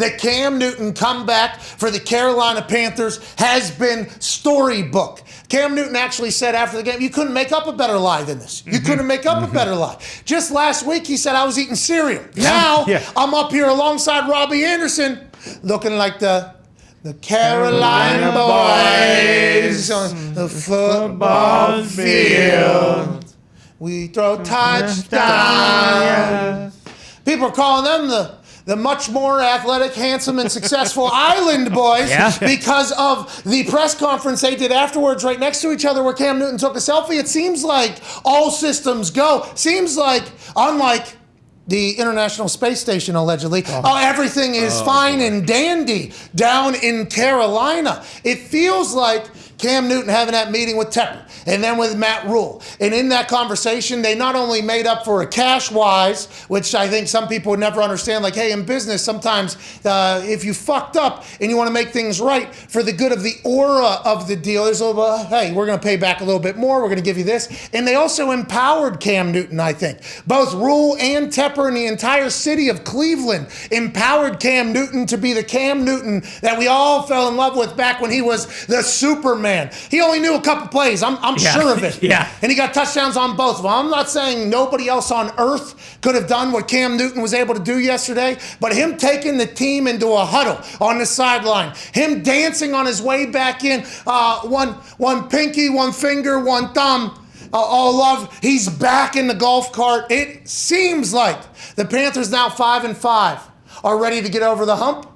The Cam Newton comeback for the Carolina Panthers has been storybook. Cam Newton actually said after the game, you couldn't make up a better lie than this. You couldn't make up a better lie. Just last week, he said, I was eating cereal. Now, I'm up here alongside Robbie Anderson, looking like the Carolina boys on the football field. We throw touchdowns. People are calling them the much more athletic, handsome, and successful Island Boys because of the press conference they did afterwards right next to each other where Cam Newton took a selfie. It seems like all systems go. Seems like, unlike the International Space Station, allegedly, everything is fine and dandy down in Carolina. It feels like Cam Newton having that meeting with Tepper and then with Matt Rule. And in that conversation, they not only made up for it cash-wise, which I think some people would never understand, like, hey, in business, sometimes if you fucked up and you want to make things right for the good of the aura of the deal, there's a little, hey, we're going to pay back a little bit more, we're going to give you this. And they also empowered Cam Newton, I think. Both Rule and Tepper and the entire city of Cleveland empowered Cam Newton to be the Cam Newton that we all fell in love with back when he was the Superman. He only knew a couple plays. I'm sure of it. And he got touchdowns on both of them. I'm not saying nobody else on earth could have done what Cam Newton was able to do yesterday, but him taking the team into a huddle on the sideline, him dancing on his way back in, one pinky, one finger, one thumb, all love. He's back in the golf cart. It seems like the Panthers now 5-5 are ready to get over the hump.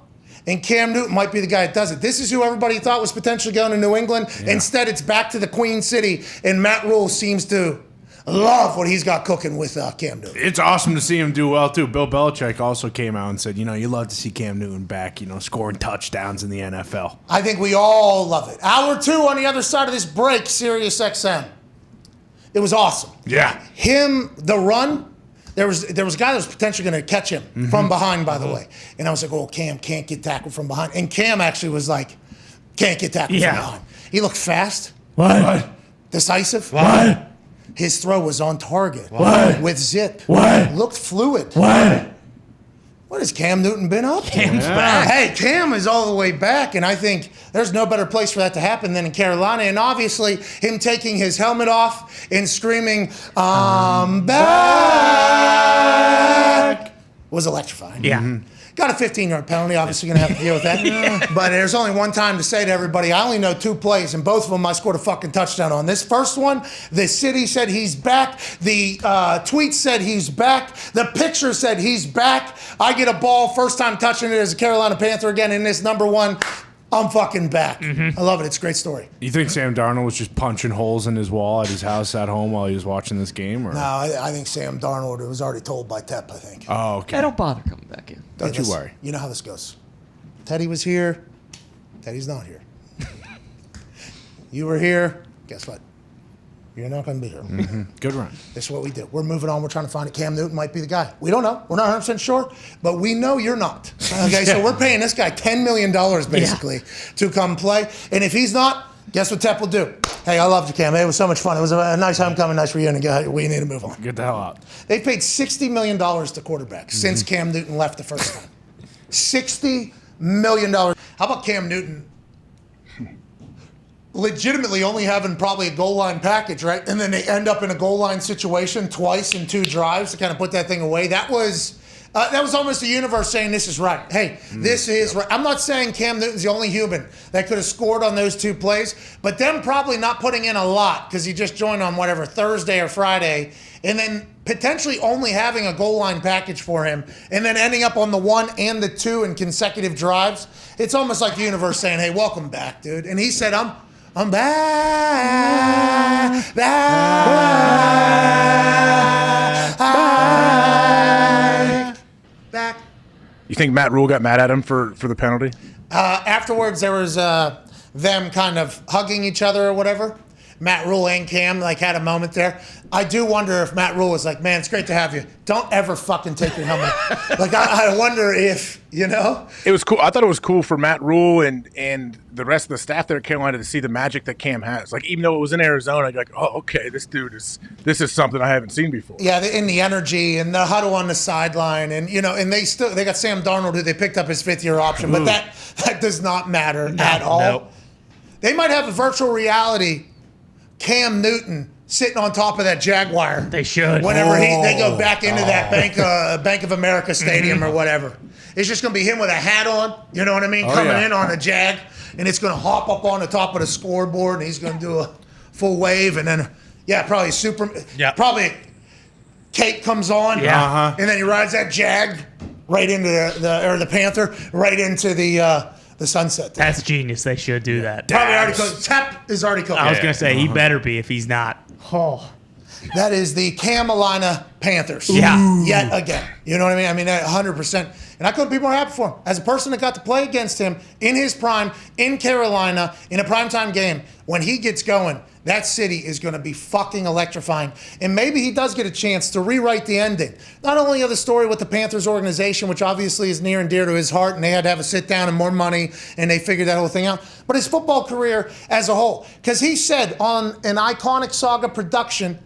And Cam Newton might be the guy that does it. This is who everybody thought was potentially going to New England. Instead, it's back to the Queen City, and Matt Rule seems to love what he's got cooking with Cam Newton. It's awesome to see him do well, too. Bill Belichick also came out and said, you love to see Cam Newton back, scoring touchdowns in the NFL. I think we all love it. Hour 2 on the other side of this break, Sirius XM. It was awesome. Yeah. The run. There was a guy that was potentially going to catch him from behind, by the way. And I was like, oh, Cam can't get tackled from behind. And Cam actually was like, can't get tackled from behind. He looked fast. What? Decisive. What? His throw was on target. What? With zip. What? Looked fluid. What? What has Cam Newton been up to? Cam's back. Hey, Cam is all the way back, and I think there's no better place for that to happen than in Carolina. And obviously, him taking his helmet off and screaming, I'm back, was electrifying. Yeah. Got a 15-yard penalty, obviously going to have to deal with that. But there's only one time to say to everybody, I only know 2 plays, and both of them I scored a fucking touchdown on. This first one, the city said he's back. The tweet said he's back. The picture said he's back. I get a ball, first time touching it as a Carolina Panther again in this number 1. I'm fucking back. I love it. It's a great story. You think Sam Darnold was just punching holes in his wall at his house at home while he was watching this game? Or? No, I think Sam Darnold was already told by Tep, I think. Oh, okay. I don't bother coming back in. Don't you worry. You know how this goes. Teddy was here. Teddy's not here. You were here. Guess what? You're not going to be here. Good run. This is what we do. We're moving on. We're trying to find it. Cam Newton might be the guy. We don't know. We're not 100% sure, but we know you're not. Okay, so we're paying this guy $10 million basically to come play. And if he's not, guess what Tep will do? Hey, I loved you, Cam. It was so much fun. It was a nice homecoming, nice reunion. We need to move on. Get the hell out. They paid $60 million to quarterbacks since Cam Newton left the first time. $60 million. How about Cam Newton legitimately only having probably a goal line package, right? And then they end up in a goal line situation twice in 2 drives to kind of put that thing away. That was almost the universe saying this is right. Hey, this is right. I'm not saying Cam Newton's the only human that could have scored on those 2 plays, but them probably not putting in a lot because he just joined on whatever, Thursday or Friday, and then potentially only having a goal line package for him, and then ending up on the 1 and the 2 in consecutive drives. It's almost like the universe saying, hey, welcome back, dude. And he said, I'm back, back. You think Matt Rule got mad at him for the penalty? Afterwards, there was them kind of hugging each other or whatever. Matt Rule and Cam had a moment there. I do wonder if Matt Rule was like, man, it's great to have you. Don't ever fucking take your helmet. I wonder if, It was cool. I thought it was cool for Matt Rule and the rest of the staff there at Carolina to see the magic that Cam has. Even though it was in Arizona, you're like, oh, okay, this is something I haven't seen before. Yeah, in the energy and the huddle on the sideline, and and they got Sam Darnold, who they picked up his 5th-year option, but that does not matter at all. Nope. They might have a virtual reality Cam Newton sitting on top of that Jaguar. They should. Whenever they go back into that Bank of America Stadium or whatever. It's just going to be him with a hat on, you know what I mean, coming in on a Jag, and it's going to hop up on the top of the scoreboard, and he's going to do a full wave, and then, probably Kate comes on, and then he rides that Jag right into the Panther, right into the sunset. That's genius. They should do that. Probably already cooked. Tap is already cooked. I was going to say, he better be if he's not. Oh. That is the Carolina Panthers. Yeah. Yet again. You know what I mean? I mean, 100%. And I couldn't be more happy for him. As a person that got to play against him in his prime, in Carolina, in a primetime game, when he gets going, that city is going to be fucking electrifying. And maybe he does get a chance to rewrite the ending. Not only of the story with the Panthers organization, which obviously is near and dear to his heart, and they had to have a sit down and more money, and they figured that whole thing out, but his football career as a whole. Because he said on an Iconic Saga production,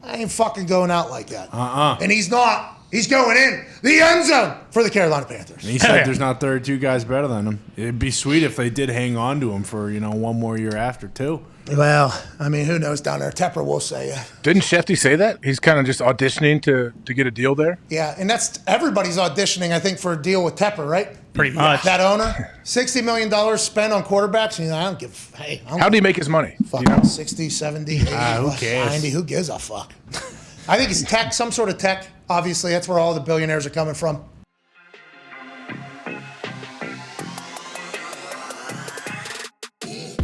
I ain't fucking going out like that. And he's not. He's going in the end zone for the Carolina Panthers. And he said there's not 32 guys better than him. It'd be sweet if they did hang on to him for, one more year after, too. Well, I mean, who knows down there? Tepper will say it. Didn't Shefty say that? He's kind of just auditioning to get a deal there? Yeah, and that's everybody's auditioning, I think, for a deal with Tepper, right? Pretty much. That owner, $60 million spent on quarterbacks. And I don't give How do you make his money? Fuck, 60, 70, 80, who cares? 90, who gives a fuck? I think it's tech, some sort of tech. Obviously, that's where all the billionaires are coming from.